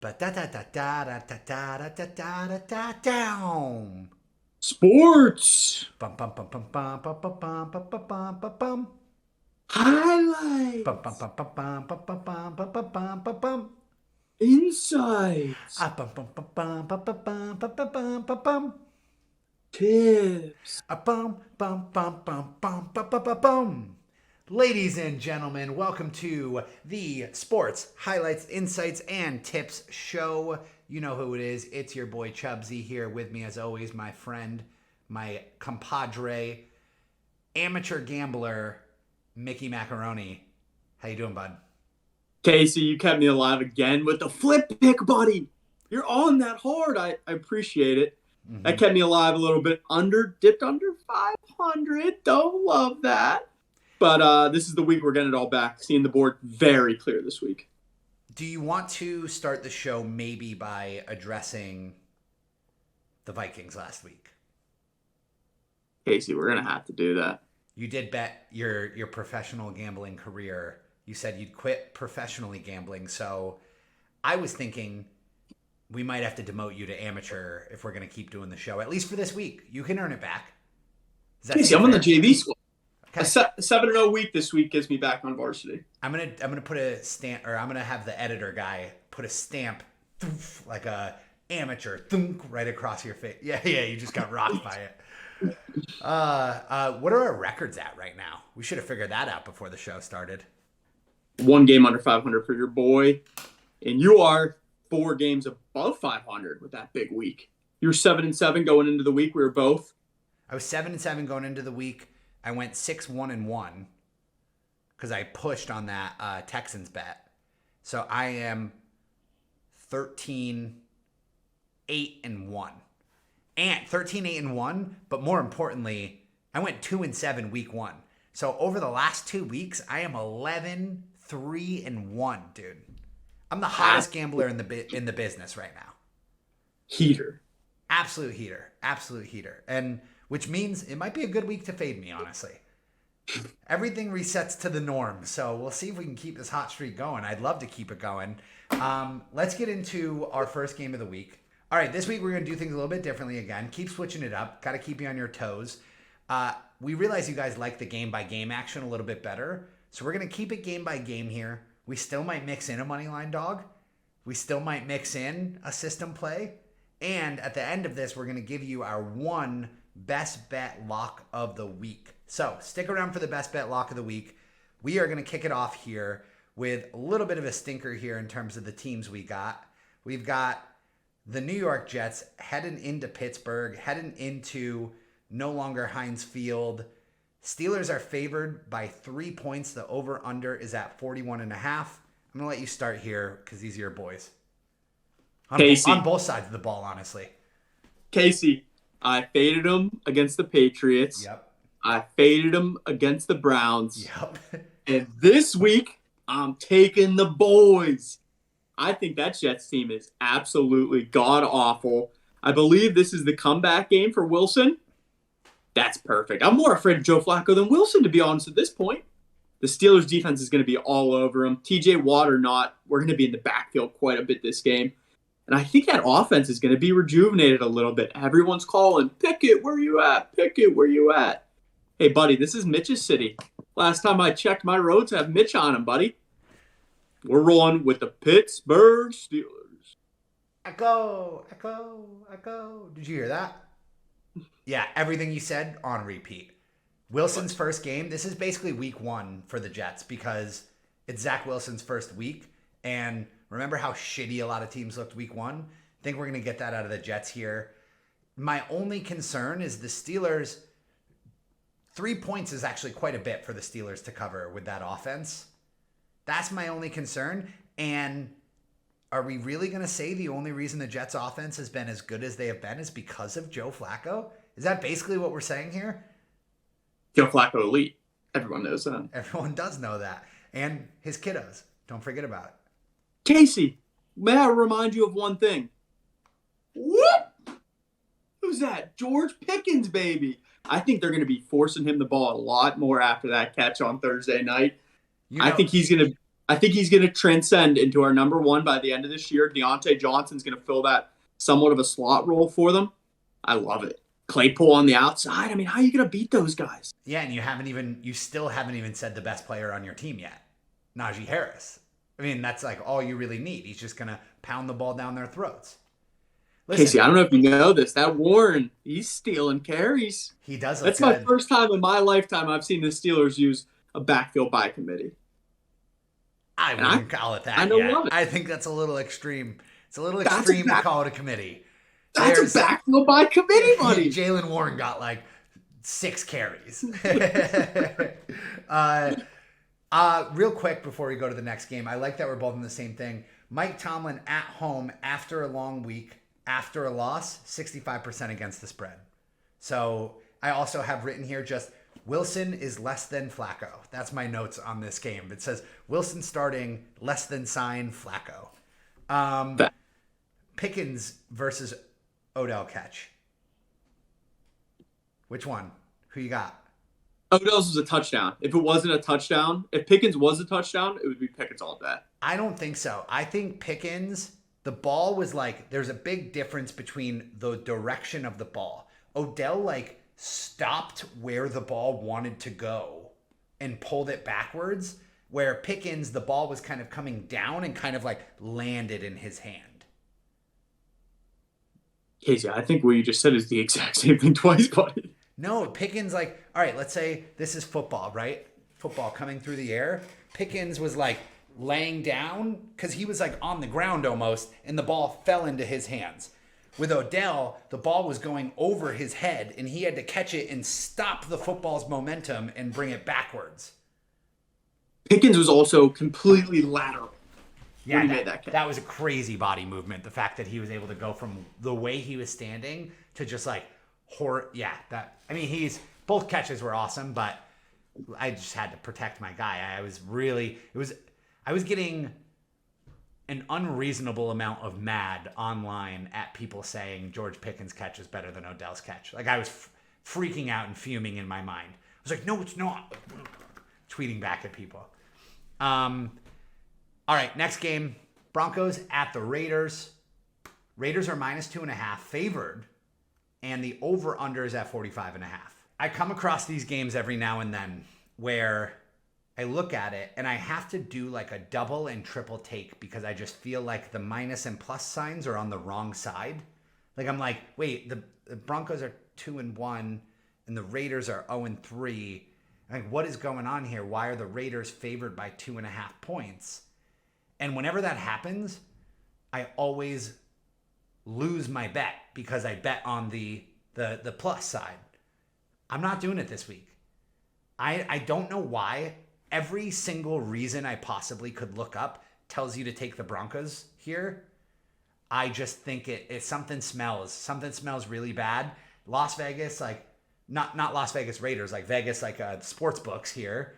Ba da da da da da da da da da da da down. Sports Bum bum bum bum bum bum bum bum bum bum bum bum. Bum bum highlights, bum bum bum bum bum bum bum bum bum bum. insights, Ah bum bum bum bum bum bum bum bum bum bum bum. tips. Ah bum bum bum bum bum bum bum bum bum. Ladies and gentlemen, welcome to the Sports Highlights, Insights, and Tips Show. You know who it is. It's your boy Chubsy here with me, as always, my friend, my compadre, amateur gambler, Mickey Macaroni. How you doing, bud? Casey, you kept me alive again with the flip pick, buddy. You're on that hard. I appreciate it. That Mm-hmm. kept me alive a little bit. Dipped under 500. Don't love that. But this is the week we're getting it all back. Seeing the board very clear this week. Do you want to start the show maybe by addressing the Vikings last week? Casey, we're going to have to do that. You did bet your professional gambling career. You said you'd quit professionally gambling, so I was thinking we might have to demote you to amateur if we're going to keep doing the show, at least for this week. You can earn it back. Does that Casey, seem I'm on the fair? JV squad. A Okay. 7-0 week this week gets me back on varsity. I'm gonna put a stamp, or I'm gonna have the editor guy put a stamp, like a amateur, right across your face. Yeah, yeah, you just got rocked by it. What are our records at right now? We should have figured that out before the show started. One game under 500 for your boy. And you are 4 games above 500 with that big week. You're 7-7 going into the week. We were both. I was 7-7 going into the week. I went 6-1-1 because I pushed on that Texans bet. So I am 13-8-1. And 13-8-1, but more importantly, I went 2-7 week 1. So over the last 2 weeks, I am 11-3-1, dude. I'm the hottest gambler in the business right now. Heater. Absolute heater. Absolute heater. And which means it might be a good week to fade me, honestly. Everything resets to the norm. So we'll see if we can keep this hot streak going. I'd love to keep it going. Let's get into our first game of the week. All right, this week we're going to do things a little bit differently again. Keep switching it up. Got to keep you on your toes. We realize you guys like the game-by-game action a little bit better. So we're going to keep it game-by-game here. We still might mix in a money line dog. We still might mix in a system play. And at the end of this, we're going to give you our one best bet lock of the week. So stick around for the best bet lock of the week. We are going to kick it off here with a little bit of a stinker here in terms of the teams we got. We've got the New York Jets heading into Pittsburgh, heading into no longer Heinz Field. Steelers are favored by 3 points. The over-under is at 41.5. I'm going to let you start here because these are your boys. On both sides of the ball, honestly. Casey, I faded him against the Patriots. Yep. I faded him against the Browns. Yep. And this week, I'm taking the boys. I think that Jets team is absolutely god-awful. I believe this is the comeback game for Wilson. That's perfect. I'm more afraid of Joe Flacco than Wilson, to be honest, at this point. The Steelers' defense is going to be all over him. TJ Watt or not, we're going to be in the backfield quite a bit this game. And I think that offense is going to be rejuvenated a little bit. Everyone's calling, Pickett, where you at? Pickett, where you at? Hey, buddy, this is Mitch's city. Last time I checked, my roads have Mitch on them, buddy. We're rolling with the Pittsburgh Steelers. Echo, echo, echo. Did you hear that? Yeah, everything you said on repeat. Wilson's first game. This is basically week 1 for the Jets because it's Zach Wilson's first week. And remember how shitty a lot of teams looked week 1? I think we're going to get that out of the Jets here. My only concern is the Steelers. 3 points is actually quite a bit for the Steelers to cover with that offense. That's my only concern. And are we really going to say the only reason the Jets offense has been as good as they have been is because of Joe Flacco? Is that basically what we're saying here? Joe Flacco elite. Everyone knows that. Everyone does know that. And his kiddos. Don't forget about it. Casey, may I remind you of one thing? Whoop! Who's that? George Pickens, baby. I think they're going to be forcing him the ball a lot more after that catch on Thursday night. You know, I think he's going to transcend into our number one by the end of this year. Deontay Johnson's going to fill that somewhat of a slot role for them. I love it. Claypool on the outside. I mean, how are you going to beat those guys? Yeah, and you still haven't even said the best player on your team yet, Najee Harris. I mean, that's like all you really need. He's just going to pound the ball down their throats. Listen, Casey, I don't know if you know this. That Warren, he's stealing carries. He does. That's my first time in my lifetime I've seen the Steelers use a backfield by committee. I wouldn't call it that. I think that's a little extreme. It's a little extreme to call it a committee. That's a backfield by committee, buddy. Jalen Warren got like 6 carries. Real quick before we go to the next game, I like that we're both in the same thing. Mike Tomlin at home after a long week, after a loss, 65% against the spread. So I also have written here just Wilson is less than Flacco. That's my notes on this game. It says Wilson starting, less than sign Flacco. Pickens versus Odell catch. Which one? Who you got? Odell's was a touchdown. If it wasn't a touchdown, if Pickens was a touchdown, it would be Pickens all day. I don't think so. I think Pickens, the ball was like, there's a big difference between the direction of the ball. Odell like stopped where the ball wanted to go and pulled it backwards, where Pickens, the ball was kind of coming down and kind of like landed in his hand. Casey, I think what you just said is the exact same thing twice, buddy. No, Pickens like, all right, let's say this is football, right? Football coming through the air. Pickens was like laying down because he was like on the ground almost, and the ball fell into his hands. With Odell, the ball was going over his head, and he had to catch it and stop the football's momentum and bring it backwards. Pickens was also completely lateral. Yeah, that was a crazy body movement. The fact that he was able to go from the way he was standing to just like both catches were awesome, but I just had to protect my guy. I was getting an unreasonable amount of mad online at people saying George Pickens' catch is better than Odell's catch. Like I was freaking out and fuming in my mind. I was like, no, it's not. Tweeting back at people. All right, next game, Broncos at the Raiders. Raiders are -2.5 favored, and the over-under is at 45.5. I come across these games every now and then where I look at it and I have to do like a double and triple take because I just feel like the minus and plus signs are on the wrong side. Like I'm like, wait, the Broncos are 2-1 and the Raiders are 0-3. Like, what is going on here? Why are the Raiders favored by 2.5 points? And whenever that happens, I always lose my bet because I bet on the plus side. I'm not doing it this week. I don't know why. Every single reason I possibly could look up tells you to take the Broncos here. I just think it something smells. Something smells really bad. Las Vegas, like not Las Vegas Raiders, like Vegas, like sports books here.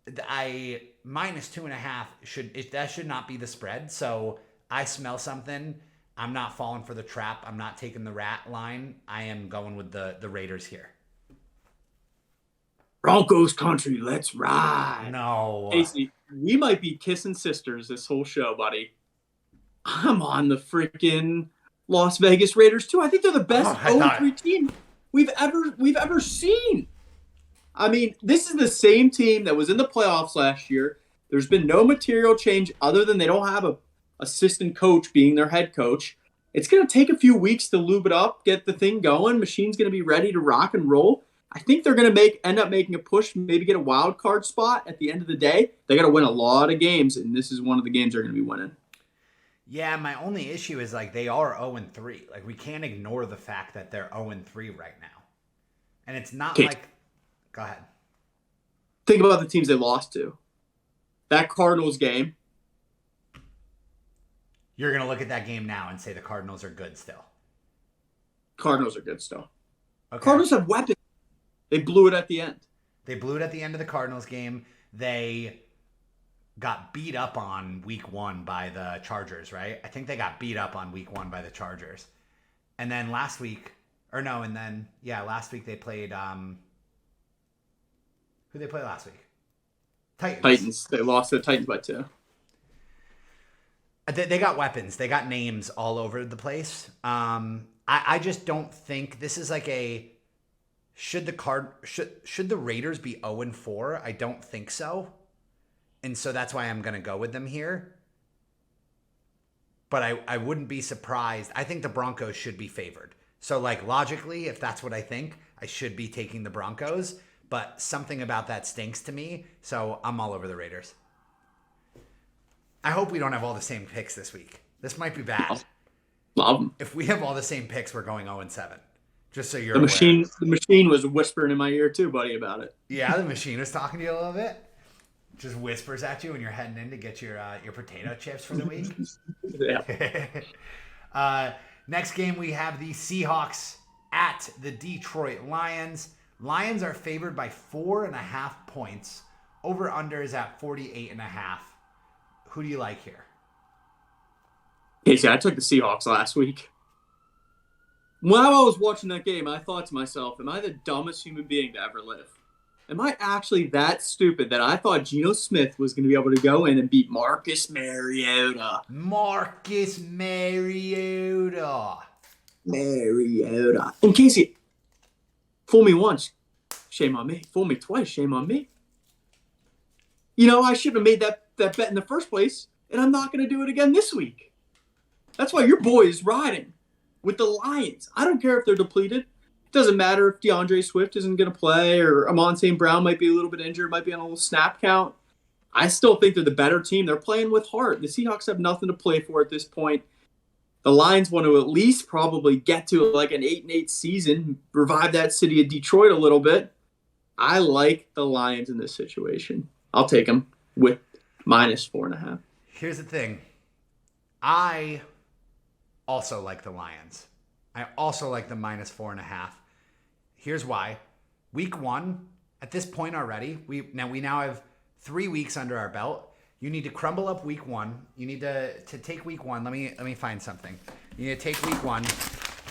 -2.5 that should not be the spread. So I smell something. I'm not falling for the trap. I'm not taking the rat line. I am going with the Raiders here. Broncos country, let's ride. No. Casey, we might be kissing sisters this whole show, buddy. I'm on the freaking Las Vegas Raiders too. I think they're the best 0-3 team we've ever seen. I mean, this is the same team that was in the playoffs last year. There's been no material change other than they don't have a assistant coach being their head coach. It's going to take a few weeks to lube it up, get the thing going. Machine's going to be ready to rock and roll. I think they're going to end up making a push, maybe get a wild card spot at the end of the day. They got to win a lot of games, and this is one of the games they're going to be winning. Yeah, my only issue is like they are 0-3. Like we can't ignore the fact that they're 0-3 right now. And it's not like go ahead. Think about the teams they lost to. That Cardinals game. You're going to look at that game now and say the Cardinals are good still. Cardinals are good still. Okay. Cardinals have weapons. They blew it at the end. They blew it at the end of the Cardinals game. They got beat up on week 1 by the Chargers, right? I think they got beat up on week 1 by the Chargers. And then last week they played who they play last week? Titans. They lost to the Titans by 2. They got weapons. They got names all over the place. I just don't think this is like a should the Raiders be 0-4? I don't think so. And so that's why I'm going to go with them here. But I wouldn't be surprised. I think the Broncos should be favored. So like logically, if that's what I think, I should be taking the Broncos. But something about that stinks to me. So I'm all over the Raiders. I hope we don't have all the same picks this week. This might be bad. Love them. If we have all the same picks, we're going 0-7. Just so you're the aware. The machine was whispering in my ear too, buddy, about it. Yeah, the machine was talking to you a little bit. Just whispers at you when you're heading in to get your potato chips for the week. Yeah. Next game, we have the Seahawks at the Detroit Lions. Lions are favored by 4.5 points. Over-under is at 48.5. Who do you like here? Casey, I took the Seahawks last week. When I was watching that game, I thought to myself, am I the dumbest human being to ever live? Am I actually that stupid that I thought Geno Smith was going to be able to go in and beat Marcus Mariota? And Casey, fool me once, shame on me. Fool me twice, shame on me. I should have made that bet in the first place, and I'm not going to do it again this week. That's why your boy is riding with the Lions. I don't care if they're depleted. It doesn't matter if DeAndre Swift isn't going to play or Amon St. Brown might be a little bit injured, might be on a little snap count. I still think they're the better team. They're playing with heart. The Seahawks have nothing to play for at this point. The Lions want to at least probably get to like an 8-8 season, revive that city of Detroit a little bit. I like the Lions in this situation. I'll take them with -4.5. Here's the thing. I also like the Lions. I also like the -4.5. Here's why. Week 1, at this point already, we now have 3 weeks under our belt. You need to crumble up week 1. You need to take week 1. Let me find something. You need to take week 1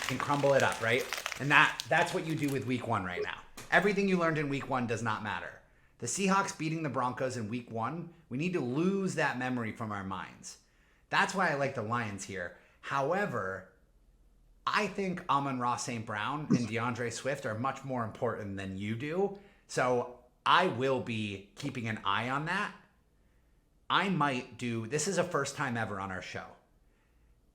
and crumble it up, right? And that's what you do with week 1 right now. Everything you learned in week 1 does not matter. The Seahawks beating the Broncos in week 1, we need to lose that memory from our minds. That's why I like the Lions here. However, I think Amon-Ra St. Brown and DeAndre Swift are much more important than you do. So I will be keeping an eye on that. I might do, this is a first time ever on our show.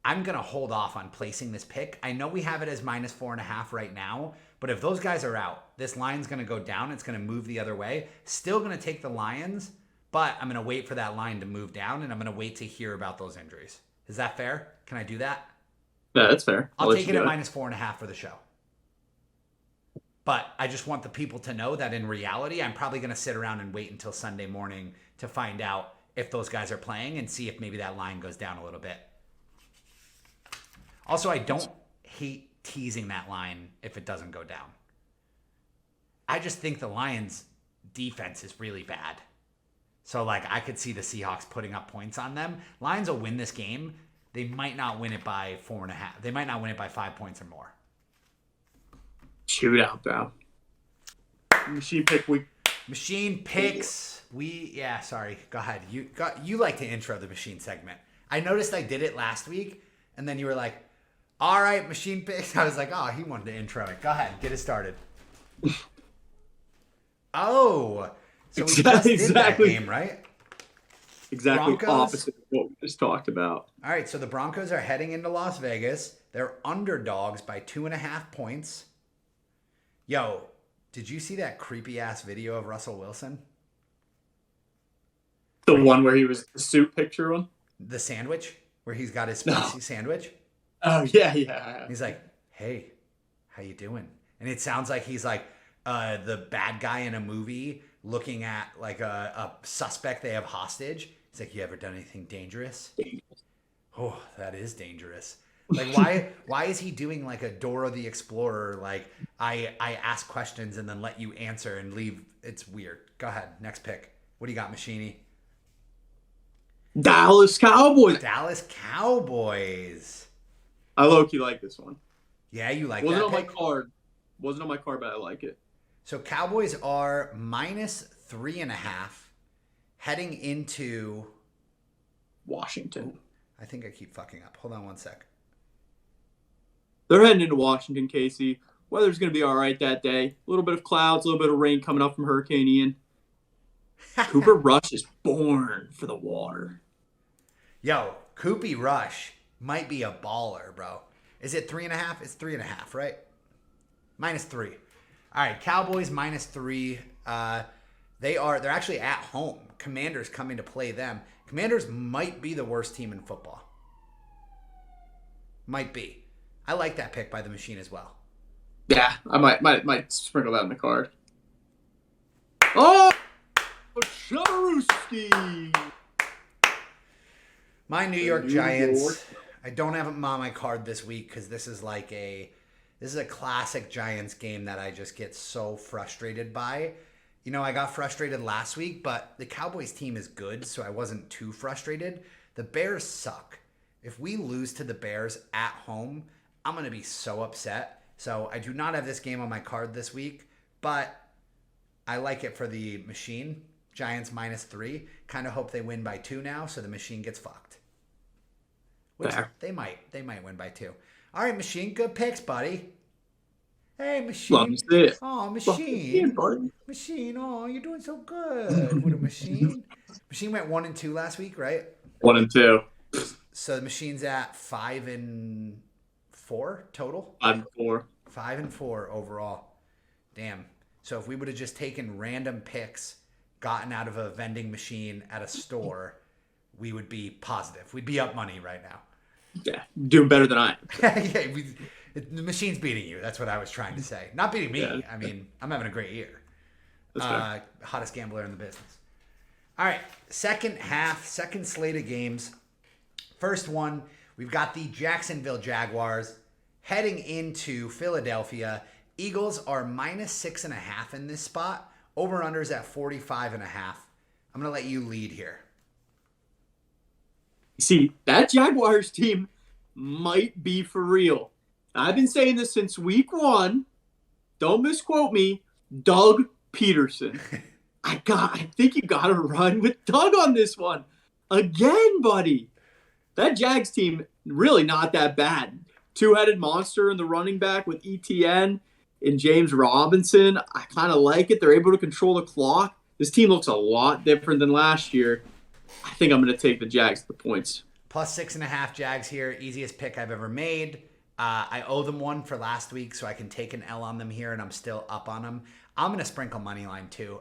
I'm going to hold off on placing this pick. I know we have it as -4.5 right now, but if those guys are out, this line's going to go down. It's going to move the other way. Still going to take the Lions, but I'm going to wait for that line to move down, and I'm going to wait to hear about those injuries. Is that fair? Can I do that? Yeah, that's fair. I'll take it at -4.5 for the show. But I just want the people to know that in reality, I'm probably going to sit around and wait until Sunday morning to find out if those guys are playing and see if maybe that line goes down a little bit. Also, I don't hate teasing that line if it doesn't go down. I just think the Lions' defense is really bad. So, I could see the Seahawks putting up points on them. Lions will win this game. They might not win it by 4.5. They might not win it by 5 points or more. Shootout, bro. Machine pick week. Machine picks. Sorry. Go ahead. You like to intro the machine segment. I noticed I did it last week, and then you were like, all right, machine picks. I was like, oh, he wanted to intro it. Go ahead. Get it started. Oh. So we just did that game, right? Exactly Broncos? Opposite of what we just talked about. All right, so the Broncos are heading into Las Vegas. They're underdogs by 2.5 points. Yo, did you see that creepy-ass video of Russell Wilson? The one where he was the suit picture one? The sandwich, where he's got his spicy sandwich. Oh, yeah. He's like, hey, how you doing? And it sounds like he's like the bad guy in a movie looking at like a suspect they have hostage. He's like, you ever done anything dangerous? Oh, that is dangerous. Like, why is he doing like a Dora the Explorer? Like, I ask questions and then let you answer and leave. It's weird. Go ahead. Next pick. What do you got, Machini? Dallas Cowboys. Dallas Cowboys. I low-key like this one. Yeah, you like Wasn't that on my pick? card. Wasn't on my card, but I like it. So Cowboys are -3.5 heading into Washington. I think I keep fucking up. Hold on one sec. They're heading into Washington, Casey. Weather's going to be all right that day. A little bit of clouds, a little bit of rain coming up from Hurricane Ian. Cooper Rush is born for the water. Yo, Koopy Rush might be a baller, bro. Is it 3.5? It's 3.5, right? -3. All right, Cowboys -3. They're actually at home. Commanders coming to play them. Commanders might be the worst team in football. Might be. I like that pick by the machine as well. Yeah, I might sprinkle that in the card. Oh, Chavaruski. My New York Giants. I don't have them on my card this week because this is a classic Giants game that I just get so frustrated by. You know, I got frustrated last week, but the Cowboys team is good, so I wasn't too frustrated. The Bears suck. If we lose to the Bears at home, I'm going to be so upset. So I do not have this game on my card this week, but I like it for the machine. Giants -3. Kind of hope they win by 2 now, so the machine gets fucked. Which they might win by 2. All right, machine, good picks, buddy. Hey, machine. Oh, machine. Machine, oh, you're doing so good with a machine. Machine went 1-2 last week, right? 1-2. So the machine's at 5-4 total. 5-4. 5-4 overall. Damn. So if we would have just taken random picks, gotten out of a vending machine at a store, we would be positive. We'd be up money right now. Yeah, doing better than I am. Yeah, the machine's beating you. That's what I was trying to say. Not beating me. Yeah. I mean, I'm having a great year. Hottest gambler in the business. All right, second half, second slate of games. First one, we've got the Jacksonville Jaguars heading into Philadelphia. Eagles are -6.5 in this spot. Over-under's at 45.5. I'm going to let you lead here. See, that Jaguars team might be for real. I've been saying this since week 1. Don't misquote me. Doug Peterson. I think you got to run with Doug on this one. Again, buddy. That Jags team, really not that bad. Two-headed monster in the running back with ETN and James Robinson. I kind of like it. They're able to control the clock. This team looks a lot different than last year. I think I'm going to take the Jags at the points. +6.5 Jags here. Easiest pick I've ever made. I owe them one for last week, so I can take an L on them here, and I'm still up on them. I'm going to sprinkle money line too.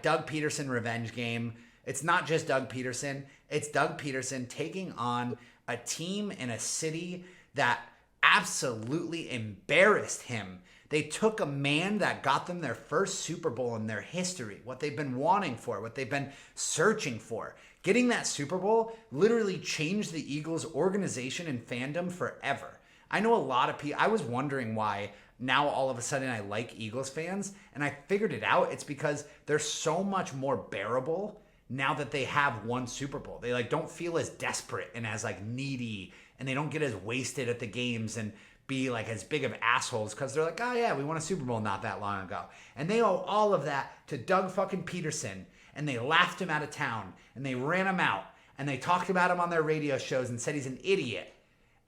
Doug Peterson revenge game. It's not just Doug Peterson. It's Doug Peterson taking on a team in a city that absolutely embarrassed him. They took a man that got them their first Super Bowl in their history, what they've been wanting for, what they've been searching for. Getting that Super Bowl literally changed the Eagles organization and fandom forever. I know a lot of people, I was wondering why now all of a sudden I like Eagles fans, and I figured it out. It's because they're so much more bearable now that they have won Super Bowl. They don't feel as desperate and as needy, and they don't get as wasted at the games and be as big of assholes because they're oh yeah, we won a Super Bowl not that long ago. And they owe all of that to Doug fucking Peterson, and they laughed him out of town, and they ran him out, and they talked about him on their radio shows and said he's an idiot.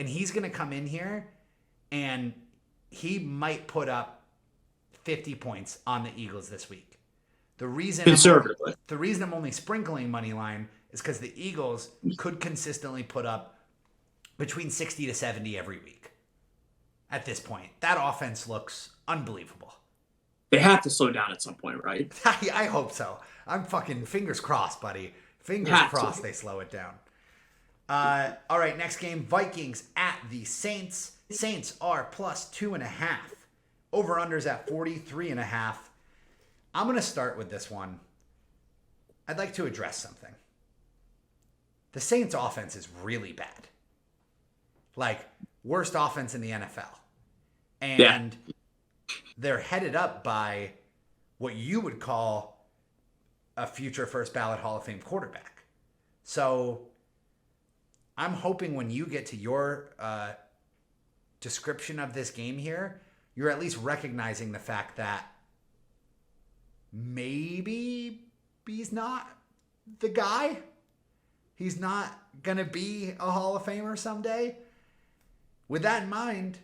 And he's going to come in here, and he might put up 50 points on the Eagles this week. The reason I'm only sprinkling money line is because the Eagles could consistently put up between 60 to 70 every week. At this point, that offense looks unbelievable. They have to slow down at some point, right? I hope so. I'm fucking fingers crossed, buddy. Fingers crossed they slow it down. All right, next game, Vikings at the Saints. Saints are +2.5. Over-under's at 43.5. I'm going to start with this one. I'd like to address something. The Saints offense is really bad. Worst offense in the NFL. And they're headed up by what you would call a future first ballot Hall of Fame quarterback. So I'm hoping when you get to your description of this game here, you're at least recognizing the fact that maybe he's not the guy. He's not going to be a Hall of Famer someday. With that in mind,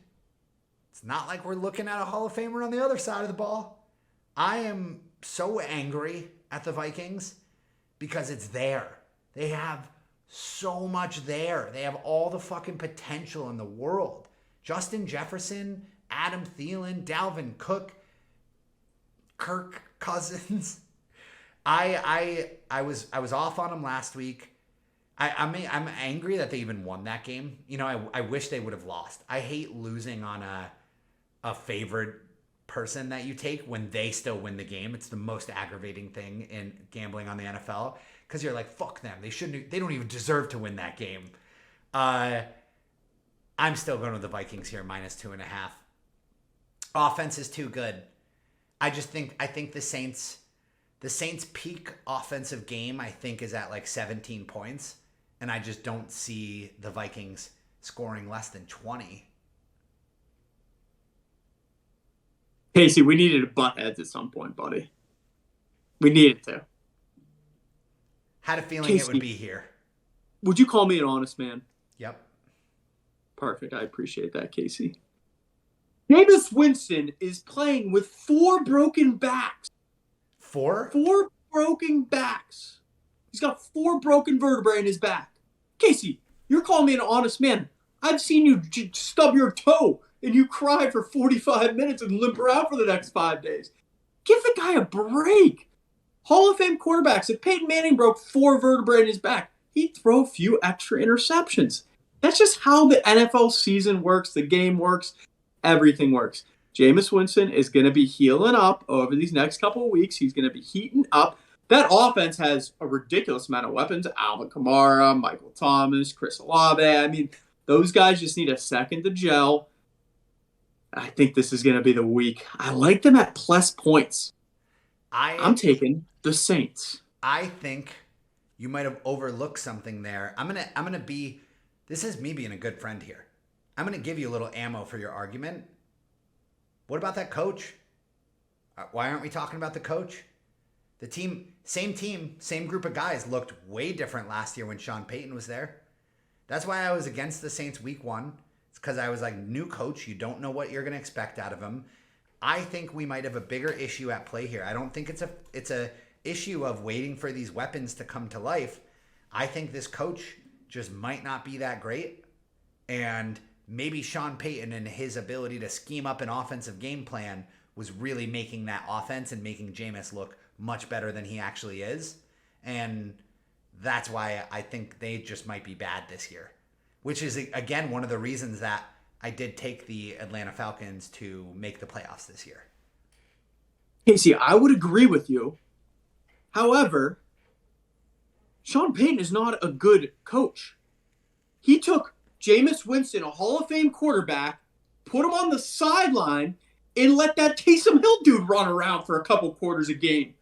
it's not like we're looking at a Hall of Famer on the other side of the ball. I am so angry at the Vikings because it's there. They have so much there. They have all the fucking potential in the world. Justin Jefferson, Adam Thielen, Dalvin Cook, Kirk Cousins. I was off on them last week. I'm angry that they even won that game. You know, I wish they would have lost. I hate losing on a favored person that you take when they still win the game. It's the most aggravating thing in gambling on the NFL because you're like, fuck them. They don't even deserve to win that game. I'm still going with the Vikings here, -2.5. Offense is too good. I think the Saints peak offensive game, I think, is at like 17 points. And I just don't see the Vikings scoring less than 20. Casey, we needed to butt heads at some point, buddy. We needed to. Had a feeling Casey, it would be here. Would you call me an honest man? Yep. Perfect. I appreciate that, Casey. Jameis Winston is playing with 4 broken backs. 4? 4 broken backs. He's got 4 broken vertebrae in his back. Casey, you're calling me an honest man. I've seen you stub your toe and you cry for 45 minutes and limp around for the next 5 days. Give the guy a break. Hall of Fame quarterbacks. If Peyton Manning broke 4 vertebrae in his back, he'd throw a few extra interceptions. That's just how the NFL season works. The game works. Everything works. Jameis Winston is going to be healing up over these next couple of weeks. He's going to be heating up. That offense has a ridiculous amount of weapons. Alvin Kamara, Michael Thomas, Chris Olave. I mean, those guys just need a second to gel. I think this is going to be the week. I like them at plus points. I'm taking the Saints. I think you might have overlooked something there. I'm gonna be. This is me being a good friend here. I'm gonna give you a little ammo for your argument. What about that coach? Why aren't we talking about the coach? The team, same group of guys looked way different last year when Sean Payton was there. That's why I was against the Saints week 1. It's because I was like, new coach, you don't know what you're going to expect out of him. I think we might have a bigger issue at play here. I don't think it's a issue of waiting for these weapons to come to life. I think this coach just might not be that great. And maybe Sean Payton and his ability to scheme up an offensive game plan was really making that offense and making Jameis look much better than he actually is. And that's why I think they just might be bad this year, which is, again, one of the reasons that I did take the Atlanta Falcons to make the playoffs this year. Casey, I would agree with you. However, Sean Payton is not a good coach. He took Jameis Winston, a Hall of Fame quarterback, put him on the sideline, and let that Taysom Hill dude run around for a couple quarters a game.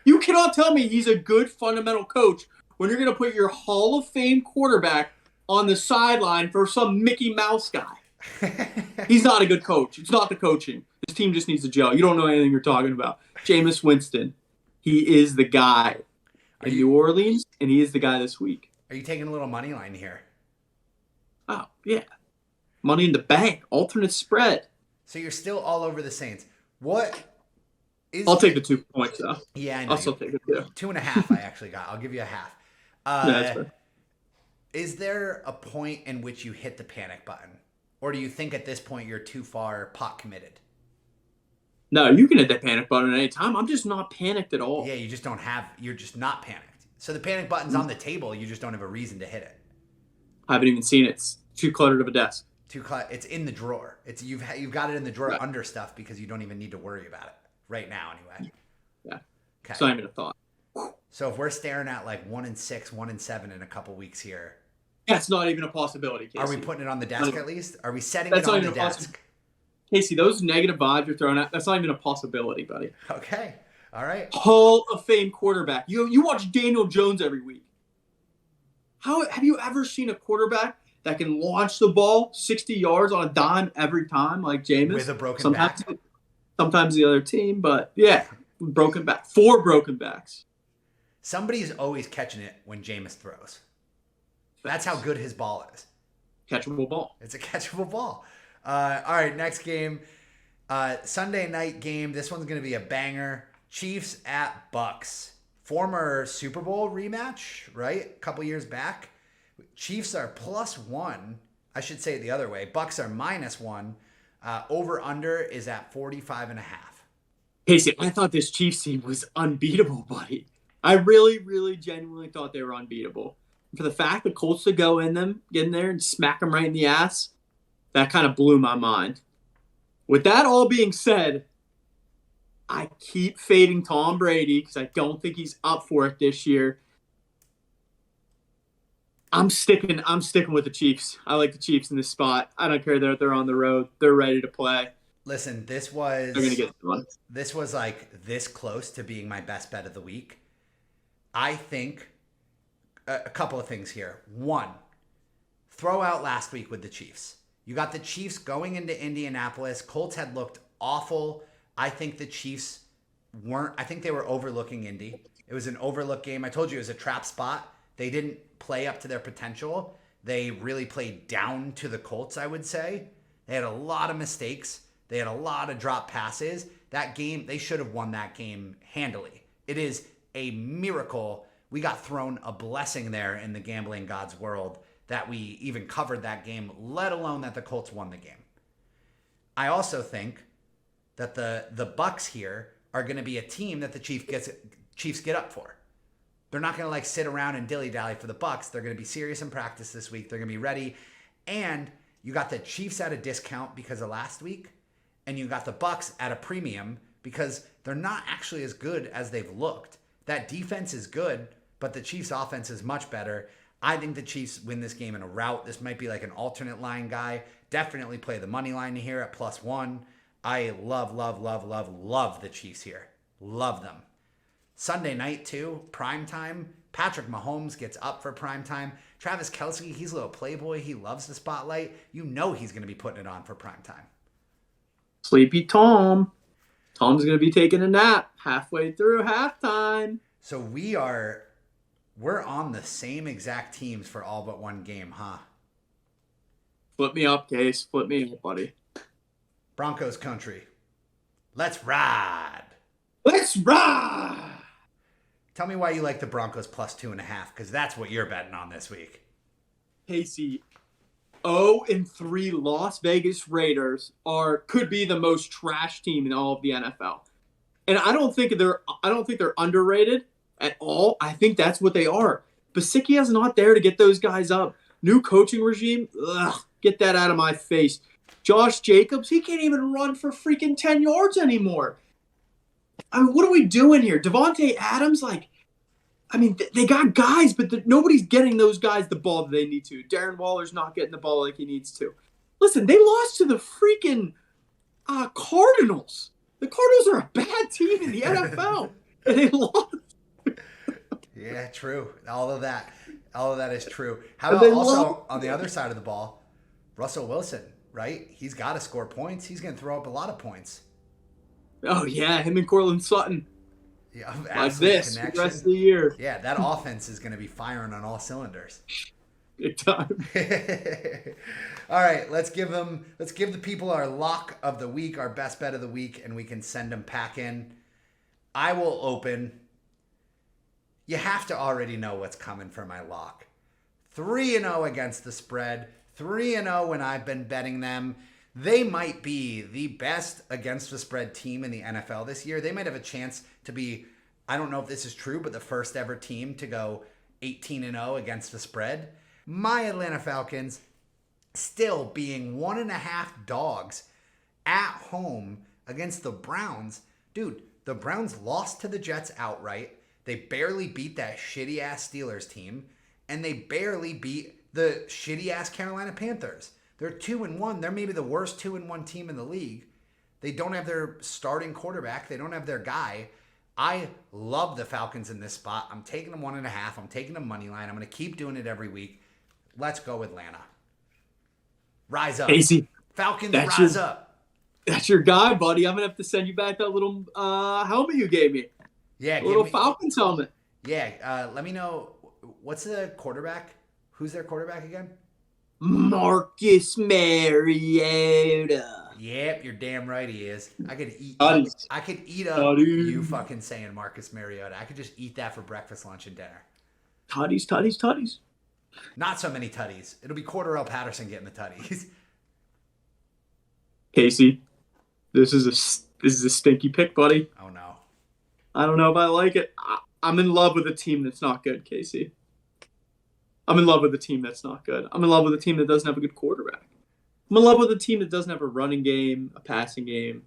You cannot tell me he's a good fundamental coach when you're going to put your Hall of Fame quarterback on the sideline for some Mickey Mouse guy. He's not a good coach. It's not the coaching. This team just needs to gel. You don't know anything you're talking about. Jameis Winston, he is the guy in New Orleans, and he is the guy this week. Are you taking a little money line here? Oh, yeah. Money in the bank. Alternate spread. So you're still all over the Saints. What is... I'll take the 2 points, though. Yeah, I know. I'll still take it, too. 2.5 I actually got. I'll give you a half. Yeah, that's fair. Is there a point in which you hit the panic button? Or do you think at this point you're too far pot committed? No, you can hit that panic button at any time. I'm just not panicked at all. Yeah, you're just not panicked. So the panic button's on the table. You just don't have a reason to hit it. I haven't even seen it. It's too cluttered of a desk. It's in the drawer. You've got it in the drawer under stuff because you don't even need to worry about it right now anyway. Yeah. Okay. It's not even a thought. So if we're staring at like 1-6, 1-7 in a couple weeks here, that's not even a possibility, Casey. Are we putting it on the desk at least? Are we setting it on the desk? Casey, those negative vibes you're throwing out, that's not even a possibility, buddy. Okay. All right. Hall of Fame quarterback. You watch Daniel Jones every week. How have you ever seen a quarterback that can launch the ball 60 yards on a dime every time like Jameis? With a broken back. Sometimes the other team, but yeah, broken back. 4 broken backs. Somebody's always catching it when Jameis throws. That's how good his ball is. Catchable ball. It's a catchable ball. All right, next game. Sunday night game. This one's going to be a banger. Chiefs at Bucks. Former Super Bowl rematch, right? A couple years back. Chiefs are +1. I should say it the other way. Bucks are -1. Over-under is at 45.5. Casey, I thought this Chiefs team was unbeatable, buddy. I really, really genuinely thought they were unbeatable. For the fact the Colts to go in them, get in there and smack them right in the ass, that kind of blew my mind. With that all being said, I keep fading Tom Brady because I don't think he's up for it this year. I'm sticking with the Chiefs. I like the Chiefs in this spot. I don't care that they're on the road. They're ready to play. Listen, They're gonna get one. This was like this close to being my best bet of the week. I think a couple of things here. One, throw out last week with the Chiefs. You got the Chiefs going into Indianapolis. Colts had looked awful. I think the Chiefs I think they were overlooking Indy. It was an overlook game. I told you it was a trap spot. They didn't play up to their potential. They really played down to the Colts, I would say. They had a lot of mistakes. They had a lot of drop passes. That game, they should have won that game handily. It is a miracle. We got thrown a blessing there in the gambling God's world that we even covered that game, let alone that the Colts won the game. I also think that the Bucks here are going to be a team that the Chiefs get up for. They're not going to like sit around and dilly-dally for the Bucks. They're going to be serious in practice this week. They're going to be ready. And you got the Chiefs at a discount because of last week, and you got the Bucks at a premium because they're not actually as good as they've looked. That defense is good, but the Chiefs' offense is much better. I think the Chiefs win this game in a rout. This might be like an alternate line guy. Definitely play the money line here at +1. I love the Chiefs here. Love them. Sunday night, too, primetime. Patrick Mahomes gets up for primetime. Travis Kelce, he's a little playboy. He loves the spotlight. You know he's going to be putting it on for primetime. Sleepy Tom. Tom's going to be taking a nap halfway through halftime. So we're on the same exact teams for all but one game, huh? Flip me up, Case. Flip me up, buddy. Broncos country. Let's ride. Let's ride. Tell me why you like the Broncos +2.5, because that's what you're betting on this week. Casey, 0-3 Las Vegas Raiders could be the most trash team in all of the NFL. And I don't think they're underrated at all. I think that's what they are. Basickia's not there to get those guys up. New coaching regime, get that out of my face. Josh Jacobs, he can't even run for freaking 10 yards anymore. I mean, what are we doing here? Devontae Adams, they got guys, but nobody's getting those guys the ball that they need to. Darren Waller's not getting the ball like he needs to. Listen, they lost to the freaking Cardinals. The Cardinals are a bad team in the NFL, and they lost. Yeah, true. All of that is true. How about also on the other side of the ball, Russell Wilson, right? He's got to score points. He's going to throw up a lot of points. Oh, yeah, him and Cortland Sutton. Yeah, like this the rest of the year. Yeah, that offense is going to be firing on all cylinders. Big time. All right, let's give the people our lock of the week, our best bet of the week, and we can send them packing. I will open. You have to already know what's coming for my lock. 3-0 against the spread. 3-0 when I've been betting them. They might be the best against the spread team in the NFL this year. They might have a chance to be, I don't know if this is true, but the first ever team to go 18-0 against the spread. My Atlanta Falcons still being 1.5 dogs at home against the Browns. Dude, the Browns lost to the Jets outright. They barely beat that shitty-ass Steelers team, and they barely beat the shitty-ass Carolina Panthers. They're 2-1. They're maybe the worst 2-1 team in the league. They don't have their starting quarterback. They don't have their guy. I love the Falcons in this spot. I'm taking them 1.5. I'm taking them money line. I'm going to keep doing it every week. Let's go Atlanta. Rise up. Casey, Falcons, rise up. That's your guy, buddy. I'm going to have to send you back that little helmet you gave me. Yeah, little Falcons helmet. Yeah, let me know. What's the quarterback Who's their quarterback again? Marcus Mariota. Yep, you're damn right he is. I could eat up you Tutties. fucking saying Marcus Mariota. I could just eat that for breakfast, lunch, and dinner. Tutties. Not so many tutties. It'll be Cordarrelle Patterson getting the tutties. Casey, this is a stinky pick, buddy. Oh no. I don't know if I like it. I'm in love with a team that's not good, Casey. I'm in love with a team that's not good. I'm in love with a team that doesn't have a good quarterback. I'm in love with a team that doesn't have a running game, a passing game,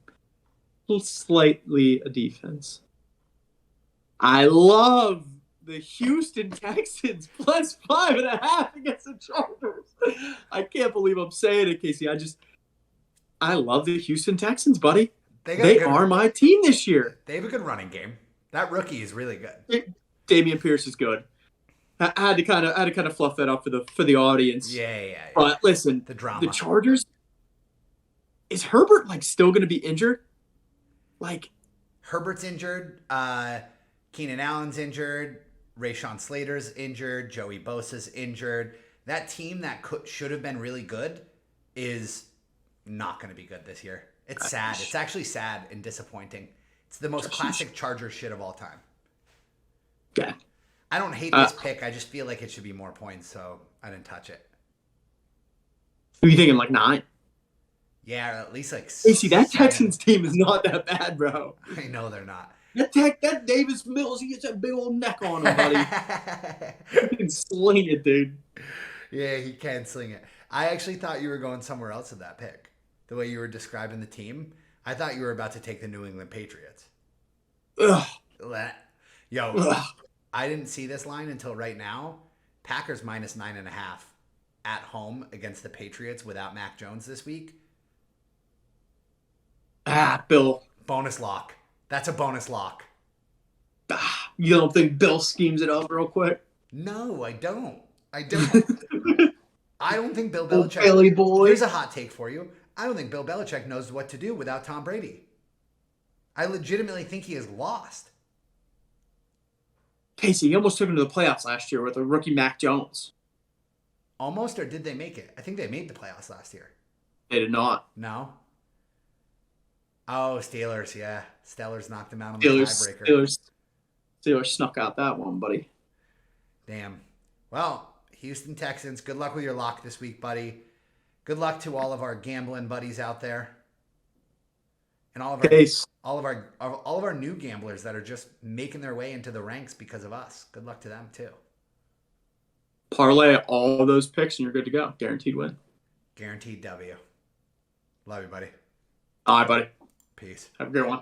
slightly a defense. I love the Houston Texans plus 5.5 against the Chargers. I can't believe I'm saying it, Casey. I love the Houston Texans, buddy. They are my team this year. They have a good running game. That rookie is really good. Dameon Pierce is good. I had to kind of fluff that up for the audience. Yeah. But listen, the drama. The Chargers. Is Herbert still going to be injured? Herbert's injured. Keenan Allen's injured. Rashawn Slater's injured. Joey Bosa's injured. That team that should have been really good is not going to be good this year. It's sad. It's actually sad and disappointing. It's the most classic Charger shit of all time. Yeah. I don't hate this pick. I just feel like it should be more points, so I didn't touch it. Who are you thinking, 9? Yeah, at least Casey, that Texans team is not that bad, bro. I know they're not. That Davis Mills, he gets that big old neck on him, buddy. He can sling it, dude. Yeah, he can sling it. I actually thought you were going somewhere else with that pick. The way you were describing the team, I thought you were about to take the New England Patriots. Ugh. Yo, Ugh. I didn't see this line until right now. Packers minus 9.5 at home against the Patriots without Mac Jones this week. Bill. Bonus lock. That's a bonus lock. You don't think Bill schemes it up real quick? No, I don't. I don't think Bill Oh, Belichick. Billy boy. Here's a hot take for you. I don't think Bill Belichick knows what to do without Tom Brady. I legitimately think he is lost. Casey, he almost took him to the playoffs last year with a rookie Mac Jones. Almost, or did they make it? I think they made the playoffs last year. They did not. No? Oh, Steelers, yeah. Steelers knocked them out on the tiebreaker. Steelers snuck out that one, buddy. Damn. Well, Houston Texans, good luck with your lock this week, buddy. Good luck to all of our gambling buddies out there. And all of our new gamblers that are just making their way into the ranks because of us. Good luck to them too. Parlay all of those picks and you're good to go. Guaranteed win. Guaranteed W. Love you, buddy. All right, buddy. Peace. Have a good one.